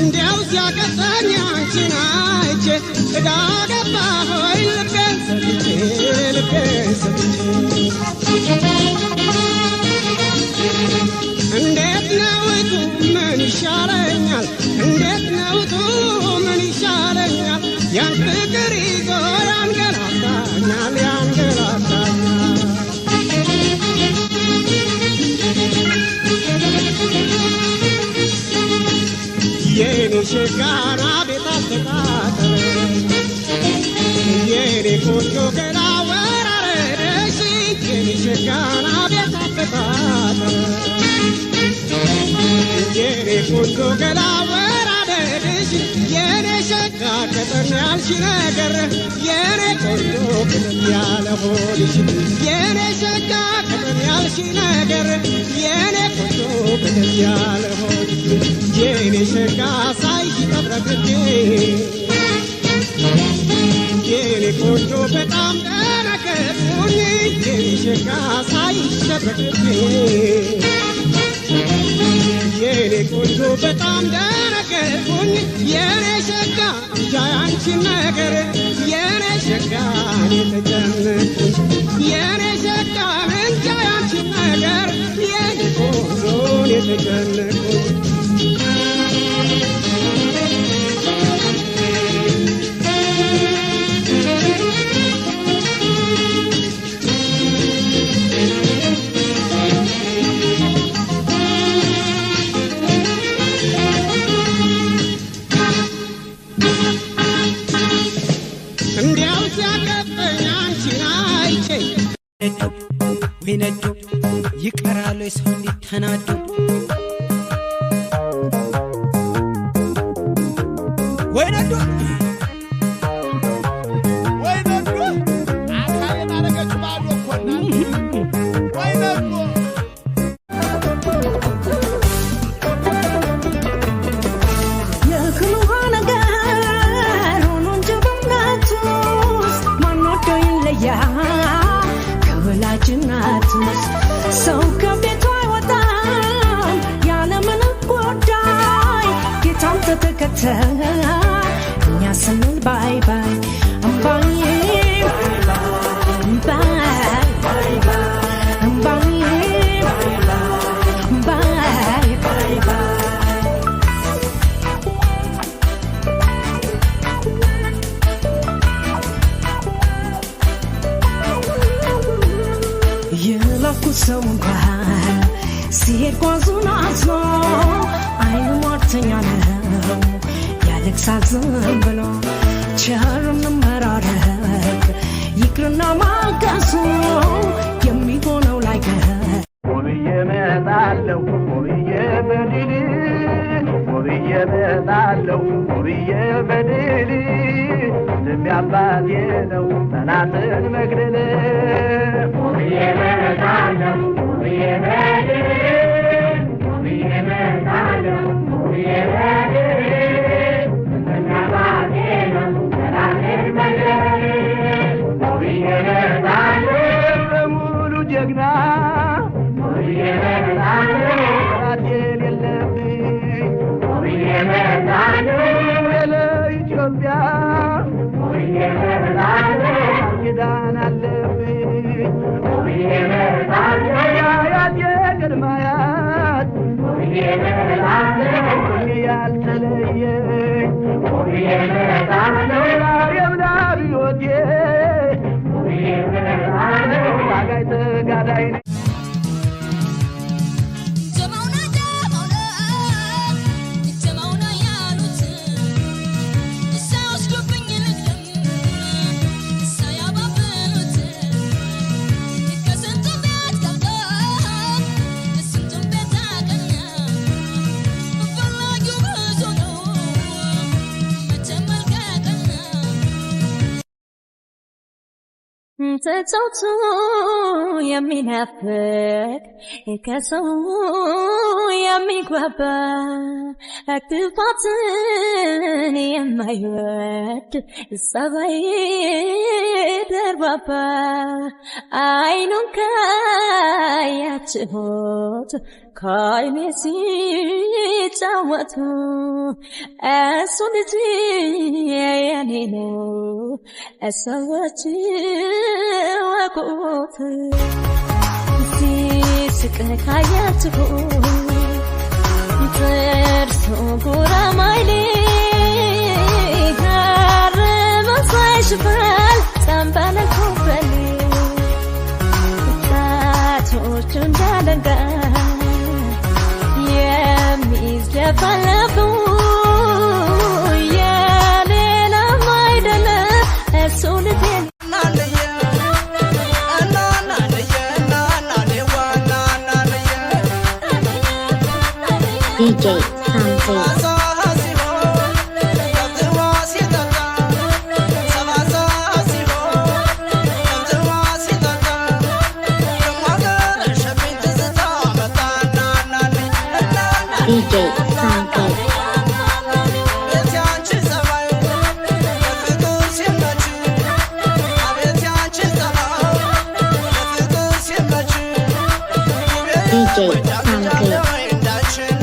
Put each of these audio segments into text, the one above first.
እንዲያው ሲያቀጣኝ አንቺን አይቼ ዕዳ ገባሆይ ልቤን ሰጥቼ እንዴት ነው እቱ ምን ይሻለኛል እንዴት ነው እቱ ምን ይሻለኛል ያን ፍቅር ይዞ ያንገላታኛል የኔ ሸጋና ቤት አልተቃጠለ የኔ ቆንጆ ገላ ወራረሽ የኔ ሸጋና ቤት አልተቃጠለ የኔ ቆንጆ ገላ ወራረሽ የኔ ሸጋ ቀጠን ያልሽ ነገር የኔ ቆንጆ ቀጠን ያለ ሆድሽ የኔ ሸጋ ቀጠን ያልሽ ነገር የኔ ቆንጆ ቀጠን ያለ ሆድሽ የኔ ሸጋ ሳይሽ ተብረክኬ የኔ ቆንጆ በጣም ደነገጥኩኝ የኔ ሸጋ ሳይሽ ተብረክኬ የኔ ቆንጆ በጣም ደነገጥኩኝ የኔ ሸጋ እንጃ ያንቺን ነገር የኔ ሸጋ የተጨነቅኩኝ የኔ ሸጋ እንጃ ያንቺን ነገር የኔ ቆንጆ የተጨነቅኩኝ ቢነዱ ይቀራሉ ሰው እንዲተናዱ ወይነዱ አካሌን አረገች ባዶ ኮና ወይነዱ የክሉሃ ነገር ሆኖ እንጂ በእናቱስ ማንወደው ይለያል ከወላጅናቱስ ሰው ከቤቱ አይወጣም ያለምንም ጉዳይ ጌታን ተተከተለ እኛ ስንል ባይ ባይ እምባዬ ባይ እምባዬ ባይ ባይ የላኩት ሰው እንኳን ሲሄድ ጓዙን አዝሎ አይኑ ሟርተኛ ነው ያለቅሳል ዝም ብሎ ቸር እንመራረቅ ይቅርና ማልቀሱ የሚሆነው ላይ ወብዬ መጣለሁ ወብዬ በድል ወብዬ መጣለሁ ወብዬ በድል ልቤ አባቴ ነው ጠላትን መግደል ወብዬ መጣለሁ ወብዬ በድል ወብዬ መጣለሁ ወብዬ በድል ልቤ አባቴ ነው ጠላትን መግደል ወብዬ መጣለሁ ሙሉ ጀግና ወብዬ መጣለሁ ጠላት የሌለብኝ ወብዬ መጣለሁ ለኢትዮጵያ ወብዬ መጣለሁ ኪዳን አለብኝ ወብዬ መጣለሁ ያያት የቅድመ አያት ወብዬ መጣለሁ ያልተለየኝ ወብዬ መጣለሁ የብላ ብዮቴ ወብዬ መጣለሁ ታጋይ ተጋዳይ ተጫውቶ የሚናፍቅ ከሰው የሚግባባ ክፋትን የማይወድ ጸባይ ደርባባ አይኑን ካያችሁት ከዓይኔ ሲጫወቱ እሱ ልጅ የኔ ነው ሰዎች ወቁት ሲስቅ ካያችሁ ጥርሱ ጉራማይሌ ጋር መሳይሽፋል ጸንባለን ኮበሌ ጣቶቹ እንዳለንጋ የሚዝለፈለፉ የሌላም አይደለም እሱ ልቤን DJ Santi. DJ Santi. DJ Santi.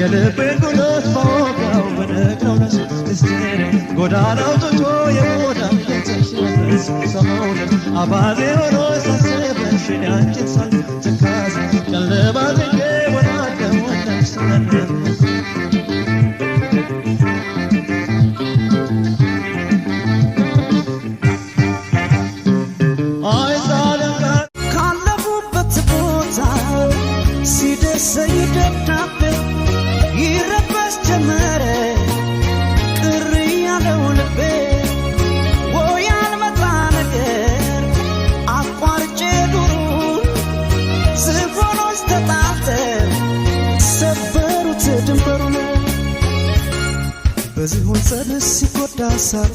የልቤን ጉልት በወጋው በነግረው ነሽ ምስጢሬ ጎዳናው ቶቶ የጎዳን የተሽመለስ ሰሞኑን አባዜ ሆኖ ሳስበሽ ያንቺን ሳል ትካዜ ጨለማ ዝጌ ወዳደው ወዳሽ ስመለስ በዚሁን ጸንስ ሲጎዳ ሳር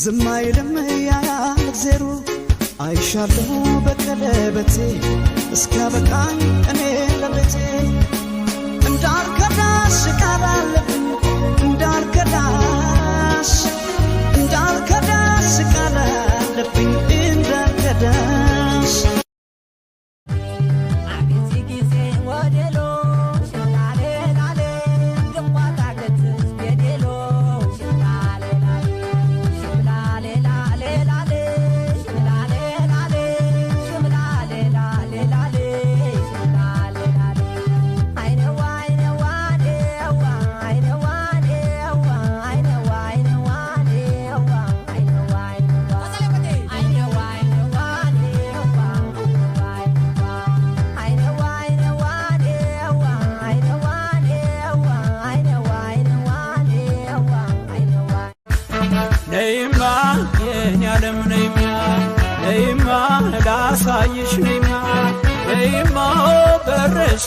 ዝም አይልም ያያል እግዜሩ አይሻለሁ በቀለበቴ እስኪያበቃኝ እኔ ለቤቴ እንዳልከዳሽ ቃል አለብኝ እንዳልከዳሽ ቃል አለብኝ እንዳልከዳሽ ላሳይሽ ነይማ ነይማ በረሽ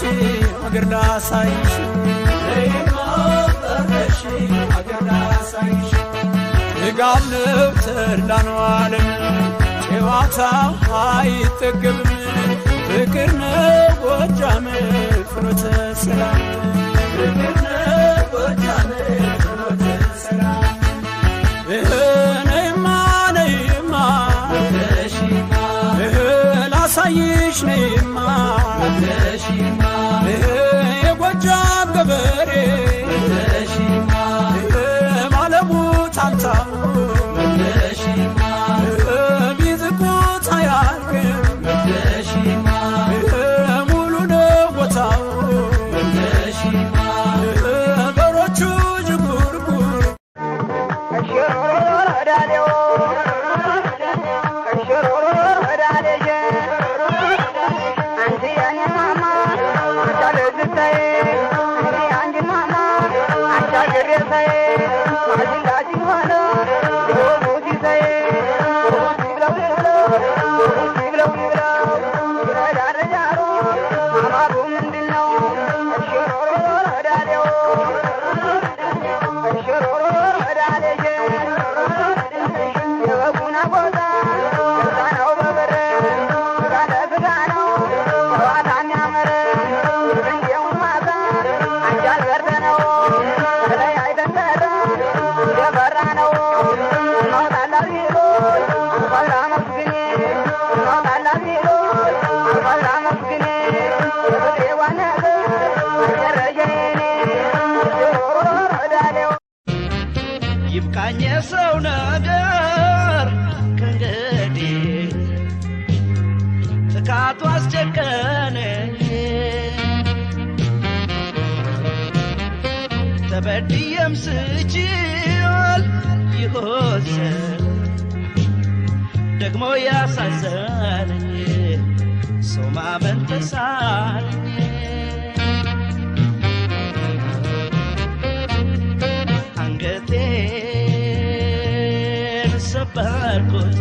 አገር ላሳይሽ ነይማ በረሽ አገር ላሳይሽ ድጋም ነው ተድላ ነው ዓለም ጨዋታ አይጠገብም ፍቅር ነው ጎጃም ፍኖተ ሰላም ፍቅር ነው ጎጃም ፍኖተ ሰላም ላሳይሽ ነይማ የጎጃም ገበሬ ማለሙ ታምታሙ ቢዝቁት አያልቅም ሙሉ ነው ቦታው በሮቹ ጅጉርጉር ይብቃኝ የሰው ነገር ከእንግዲህ ጥቃቱ አስጨቀነኝ ተበድዬም ስችል ይሆን ደግሞ ያሳዘነኝ ሰው ማመን ተሳነኝ አንገቴን ሰበርኩት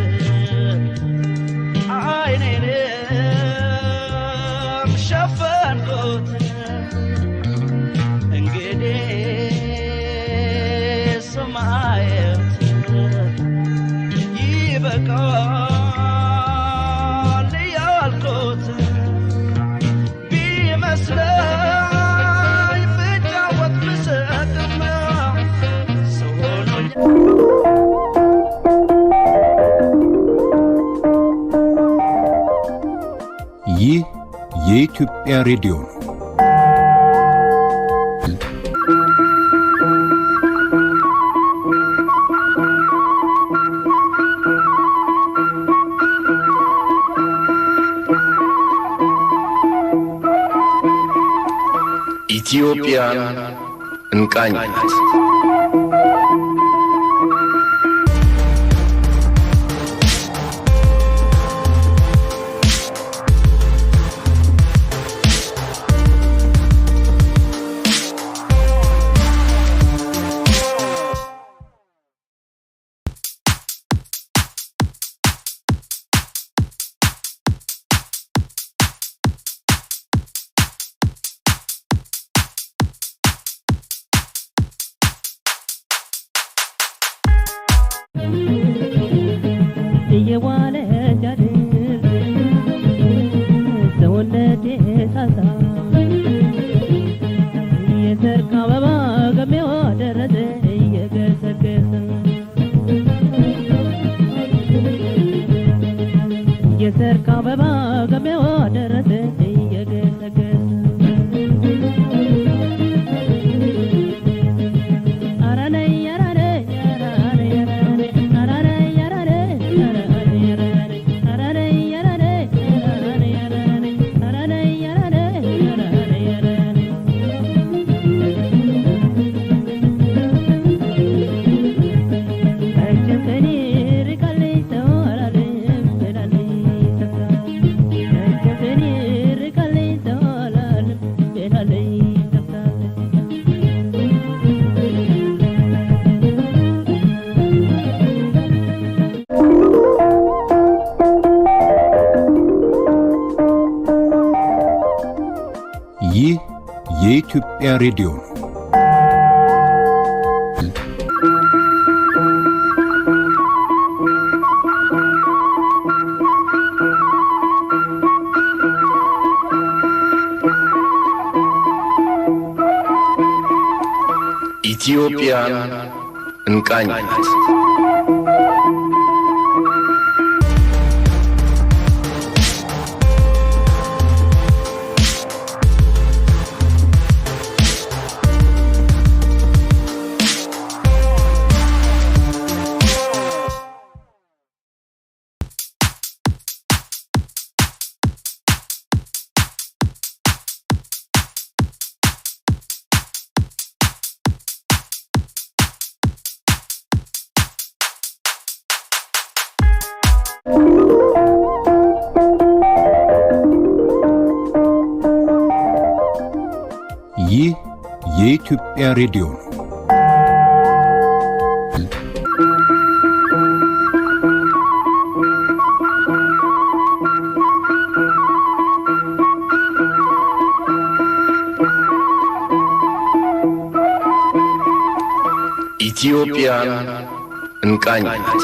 አይኔንም ሸፈንኩት እንግዲህ ሰው ማየት ይበቃል ያልኩት ቢመስለኝ ብጫወት ብስቅም ሰው ሆኖኝ ይህ የኢትዮጵያ ሬዲዮ ነው። ኢትዮጵያን እንቃኛት። ይህ የኢትዮጵያ ሬዲዮ ነው። ኢትዮጵያን እንቃኛት። ይህ የኢትዮጵያ ሬዲዮ ነው። ኢትዮጵያን እንቃኛት።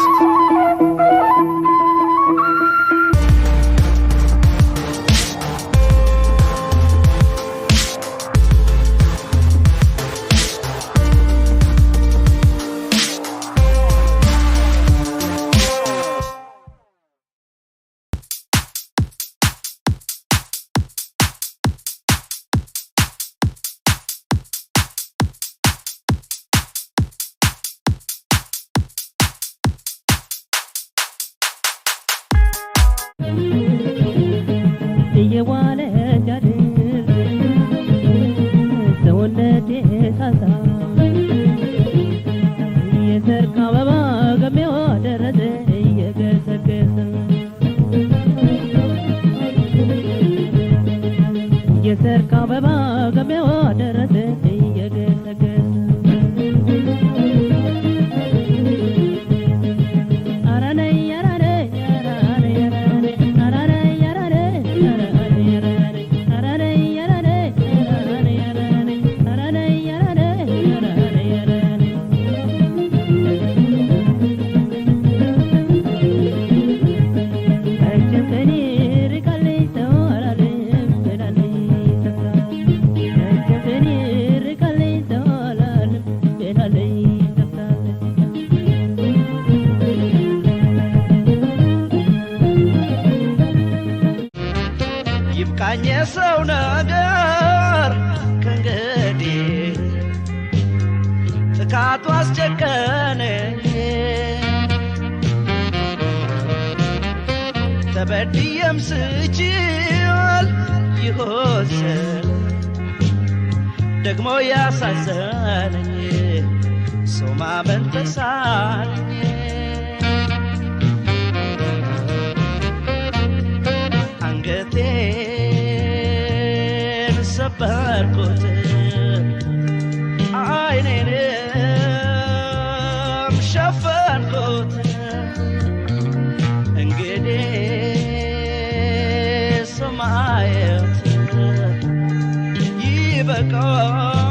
የሰው ነገር ከእንግዲህ ጥቃቱ አስጨከነኝ ተበድዬም ስችል ይሆን ደግሞ ያሳዘነኝ ሰው ማመን ተሳነኝ አንገቴን ሰበርኩት አይኔንም ሸፈንኩት እንግዲህ ሰማየት ይበቃል